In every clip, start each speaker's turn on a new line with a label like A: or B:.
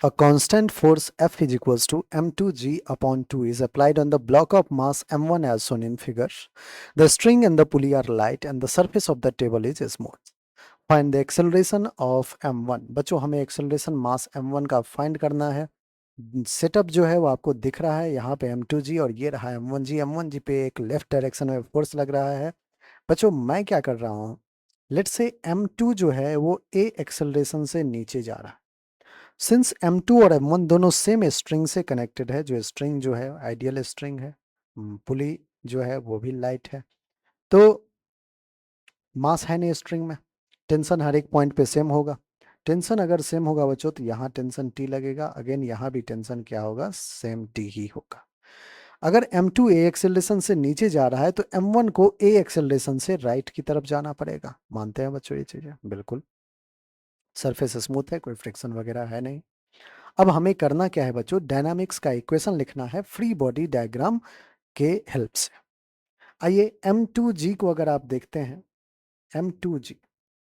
A: A constant force F is equals to m2g upon 2 is applied on the block of mass m1 as shown in figure. The string and the pulley are light and the surface of the table is smooth. Find the acceleration of m1. बच्चों हमें acceleration mass m1 का find करना है. Setup जो है वो आपको दिख रहा है यहाँ पे m2g और ये रहा m1g. m1g पे एक लेफ्ट डायरेक्शन में फोर्स लग रहा है. बच्चों मैं क्या कर रहा हूँ, लेट्स से m2 जो है वो a एक्सेलरेशन से नीचे जा रहा है. सिंस m2 और m1 दोनों सेम स्ट्रिंग से कनेक्टेड है, जो स्ट्रिंग जो है आइडियल स्ट्रिंग है, पुली जो है वो भी लाइट है, तो मास है नहीं स्ट्रिंग में, टेंशन हर एक पॉइंट पे सेम होगा. टेंशन अगर सेम होगा बच्चों तो यहाँ टेंशन T लगेगा, अगेन यहाँ भी टेंशन क्या होगा, सेम T ही होगा. अगर m2 a एक्सेलरेशन से नीचे जा रहा है तो m1 को a एक्सेलरेशन से राइट की तरफ जाना पड़ेगा. मानते हैं बच्चों ये चीजें? बिल्कुल. सरफेस स्मूथ है, कोई फ्रिक्शन वगैरह है नहीं. अब हमें करना क्या है बच्चों, डायनामिक्स का इक्वेशन लिखना है फ्री बॉडी डायग्राम के हेल्प से. आइए m2g को अगर आप देखते हैं, m2g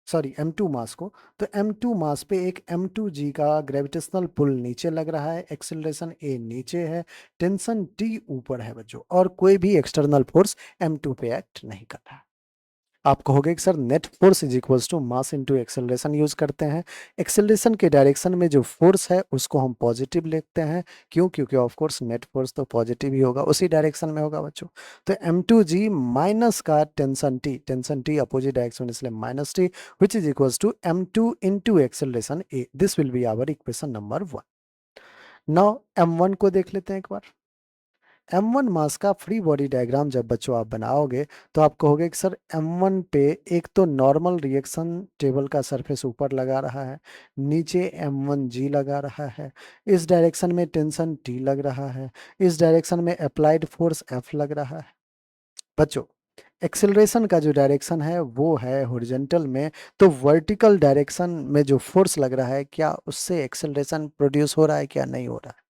A: सॉरी m2 मास को, तो m2 मास पे एक m2g का ग्रेविटेशनल पुल नीचे लग रहा है, एक्सेलरेशन a नीचे है, टेंशन T ऊपर है बच्चों, और कोई भी एक्सटर्नल फोर्स m2 पे एक्ट नहीं कर रहा है. आप कहोगे कि sir net force is equals to mass into acceleration use करते हैं. एक्सेलरेशन के डायरेक्शन में जो फोर्स है उसको हम पॉजिटिव लिखते हैं. क्यों? क्योंकि ऑफ कोर्स नेट फोर्स तो पॉजिटिव ही होगा, उसी डायरेक्शन में होगा बच्चों. तो m2g माइनस का टेंशन T अपोजिट डायरेक्शन इसलिए minus T, which is equals to m2 into acceleration a. This will be our equation number 1. Now m1 को देख लेते हैं एक बार. m1 मास का फ्री बॉडी डायग्राम जब बच्चों आप बनाओगे तो आप कहोगे कि सर m1 पे एक तो नॉर्मल रिएक्शन टेबल का सरफेस ऊपर लगा रहा है, नीचे m1g लगा रहा है, इस डायरेक्शन में टेंशन T लग रहा है, इस डायरेक्शन में अप्लाइड फोर्स F लग रहा है. बच्चों एक्सेलरेशन का जो डायरेक्शन है वो है हॉरिजॉन्टल में, तो वर्टिकल डायरेक्शन में जो फोर्स लग रहा है क्या उससे एक्सेलरेशन प्रोड्यूस हो रहा है क्या नहीं हो रहा है?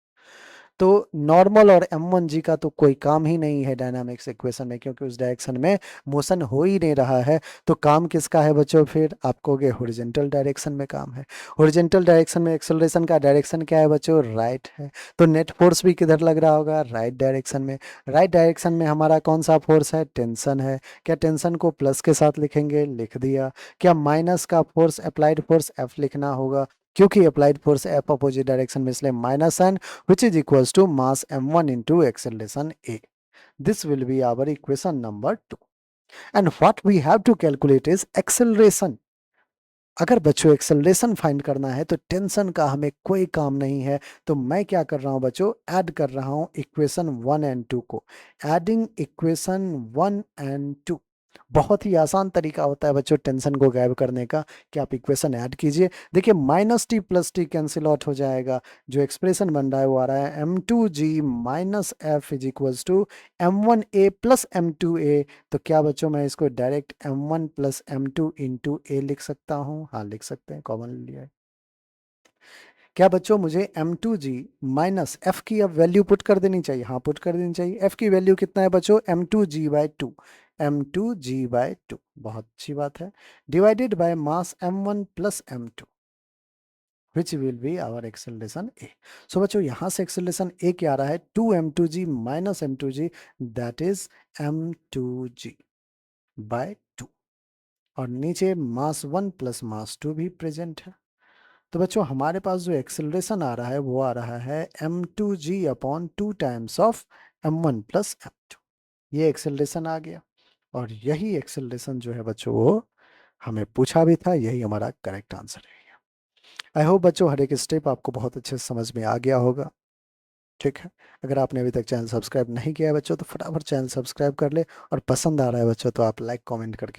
A: तो नॉर्मल और m1g का तो कोई काम ही नहीं है डायनामिक्स इक्वेशन में, क्योंकि उस डायरेक्शन में मोशन हो ही नहीं रहा है. तो काम किसका है बच्चों? फिर आप कहोगे हॉरिजॉन्टल डायरेक्शन में काम है. हॉरिजॉन्टल डायरेक्शन में एक्सेलरेशन का डायरेक्शन क्या है बच्चों? राइट है. तो नेट फोर्स भी किधर लग रहा होगा? राइट डायरेक्शन में. राइट डायरेक्शन में हमारा कौन सा फोर्स है? टेंशन है. क्या टेंशन को प्लस के साथ लिखेंगे? लिख दिया. क्या माइनस का फोर्स अप्लाइड फोर्स F लिखना होगा? क्योंकि applied force F opposite direction में, इसलिए minus N, which is equals to mass m1 into acceleration a. This will be our equation number 2. And what we have to calculate is acceleration. अगर बच्चों acceleration find करना है तो tension का हमें कोई काम नहीं है. तो मैं क्या कर रहा हूं बच्चों, ऐड कर रहा हूं इक्वेशन 1 एंड 2 को. एडिंग इक्वेशन 1 एंड 2 बहुत ही आसान तरीका होता है बच्चों टेंशन को गायब करने का, कि आप इक्वेशन ऐड कीजिए. देखिए minus T plus T cancel out हो जाएगा, जो एक्सप्रेशन बन रहा है वो आ रहा है m2g minus F is equals to m1a plus m2a. तो क्या बच्चों मैं इसको direct m1 plus m2 into ए लिख सकता हूँ? हाँ लिख सकते हैं, कॉमन लिया है. क्या बच्चों मुझे m2g माइनस एफ की अब वैल्यू पुट कर देनी चाहिए? हाँ पुट कर देनी चाहिए. एफ की वैल्यू कितना है बच्चों? m2g/2. m2g/2 बहुत अच्छी बात है. Divided by mass m1 plus m2 which will be our acceleration a. So बच्चों यहाँ से एक्सेलरेशन ए क्या आ रहा है? 2m2g minus m2g, that is m2g/2. और नीचे मास 1 प्लस मास 2 भी प्रेजेंट है. तो बच्चों हमारे पास जो एक्सेलरेशन आ रहा है वो आ रहा है m2g upon 2 times of m1 plus m2. ये एक्सेलरेशन आ गया, और यही एक्सेलरेशन जो है बच्चों वो हमें पूछा भी था, यही हमारा करेक्ट आंसर है. आई होप बच्चों हर एक स्टेप आपको बहुत अच्छे से समझ में आ गया होगा. ठीक है. अगर आपने अभी तक चैनल सब्सक्राइब नहीं किया है बच्चों तो फटाफट चैनल सब्सक्राइब कर ले, और पसंद आ रहा है बच्चों तो आप लाइक कमेंट करके